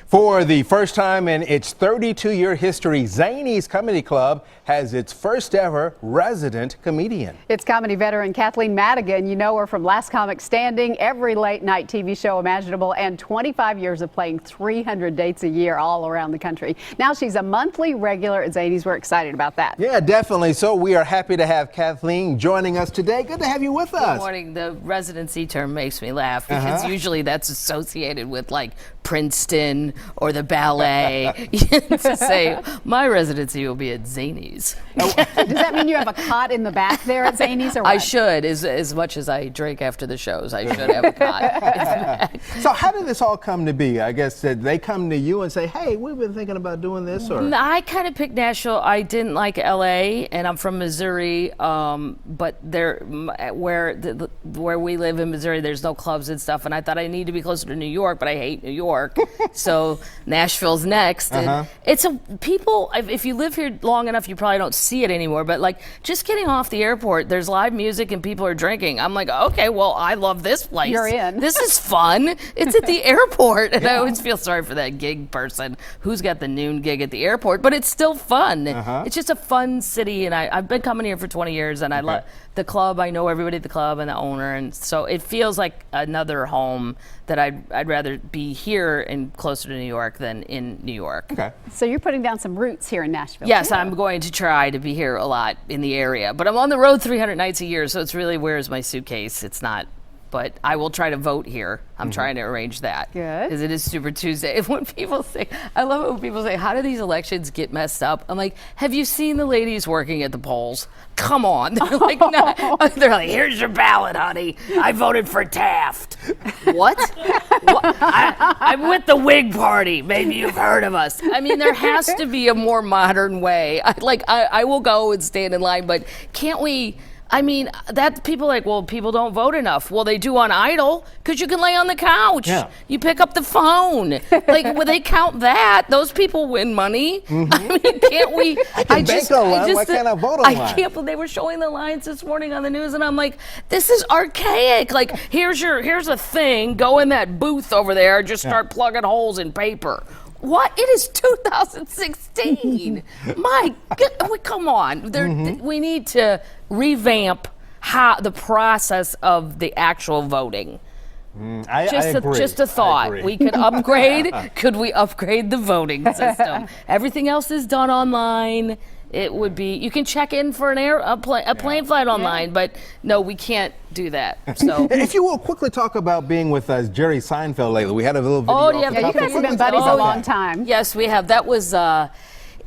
For the first time in its 32-year history, Zany's Comedy Club has its first ever resident comedian. It's comedy veteran Kathleen Madigan. You know her from Last Comic Standing, every late night TV show imaginable, and 25 years of playing 300 dates a year all around the country. Now she's a monthly regular at Zany's. We're excited about that. Yeah, definitely. So we are happy to have Kathleen joining us today. Good to have you with us. Good morning. The residency term makes me laugh because usually that's associated with like Princeton or the ballet. To say my residency will be at Zany's. Does that mean you have a cot in the back there at Zany's, or what? I should, as much as I drink after the shows, I should have a cot. So how did this all come to be? I guess did they come to you and say, hey, we've been thinking about doing this? Or I kind of picked Nashville. I didn't like LA, and I'm from Missouri, but where we live in Missouri, there's no clubs and stuff, and I thought I need to be closer to New York, but I hate New York. So Nashville's next. And it's people, if you live here long enough, you probably don't see it anymore, but like just getting off the airport, there's live music and people are drinking. I'm like, okay, well, I love this place. You're in. This is fun. It's at the airport. And I always feel sorry for that gig person who's got the noon gig at the airport, but it's still fun. It's just a fun city, and I've been coming here for 20 years, and I love the club. I know everybody at the club and the owner, and so it feels like another home that I'd rather be here and closer to New York than in New York. Okay. So you're putting down some roots here in Nashville. Yes, too. I'm going to try to be here a lot in the area, but I'm on the road 300 nights a year, so it's really where's my suitcase? It's not. But I will try to vote here. I'm trying to arrange that. Good. Because it is Super Tuesday. And when people say, I love it when people say, how do these elections get messed up? I'm like, have you seen the ladies working at the polls? Come on. They're like, no. They're like, here's your ballot, honey. I voted for Taft. What? I'm with the Whig Party. Maybe you've heard of us. I mean, there has to be a more modern way. I will go and stand in line, but can't we? I mean, that people are like, well, people don't vote enough. Well, they do on Idle because you can lay on the couch. Yeah. You pick up the phone. Like, when they count that, those people win money. I mean, can't we? I bank online. Why can't I vote online? I can't believe they were showing the lines this morning on the news, and I'm like, this is archaic. Like, here's a thing. Go in that booth over there. Just start plugging holes in paper. What? It is 2016. My God, come on. We need to revamp the process of the actual voting. I agree. Just a thought. We could upgrade. Could we upgrade the voting system? Everything else is done online. It would be, you can check in for a plane flight online, but no, we can't do that. So, if you will quickly talk about being with Jerry Seinfeld lately. We had a little video. Yeah, you guys have been buddies a long time. Yes, we have. That was.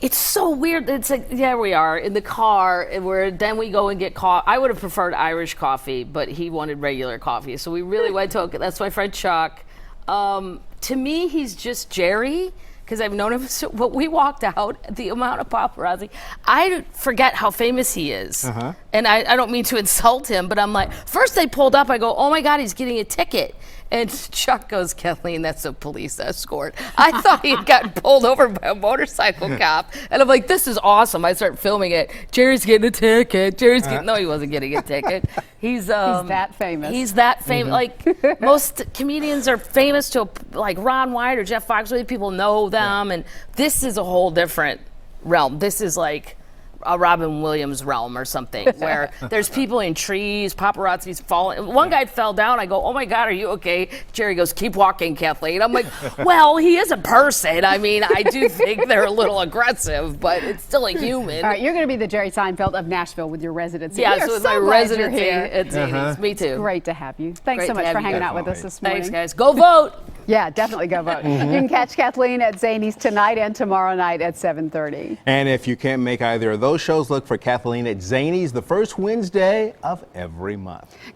It's so weird. It's like, yeah, we are in the car, and then we go and get coffee. I would have preferred Irish coffee, but he wanted regular coffee, so we really went to. That's my friend Chuck. To me, he's just Jerry. Because I've known him, but we walked out, the amount of paparazzi, I forget how famous he is. And I don't mean to insult him, but I'm like, first they pulled up, I go, oh my God, he's getting a ticket. And Chuck goes, Kathleen, that's a police escort. I thought he had gotten pulled over by a motorcycle cop. And I'm like, this is awesome. I start filming it. Jerry's getting a ticket. No, he wasn't getting a ticket. He's that famous. He's that famous. Like, most comedians are famous to, like, Ron White or Jeff Foxworthy. People know them. And this is a whole different realm. This is like a Robin Williams realm or something, where there's people in trees, paparazzi's falling. One guy fell down. I go, oh my God, are you okay? Jerry goes, keep walking, Kathleen. I'm like, well, he is a person. I mean, I do think they're a little aggressive, but it's still a human. All right, you're going to be the Jerry Seinfeld of Nashville with your residency. Yeah, so with my residency at Zany's. Me too. It's great to have you. Thanks so much for hanging out with us this morning. Thanks, guys. Go vote. Yeah, definitely go vote. You can catch Kathleen at Zany's tonight and tomorrow night at 7:30. And if you can't make either of those shows, look for Kathleen at Zany's the first Wednesday of every month.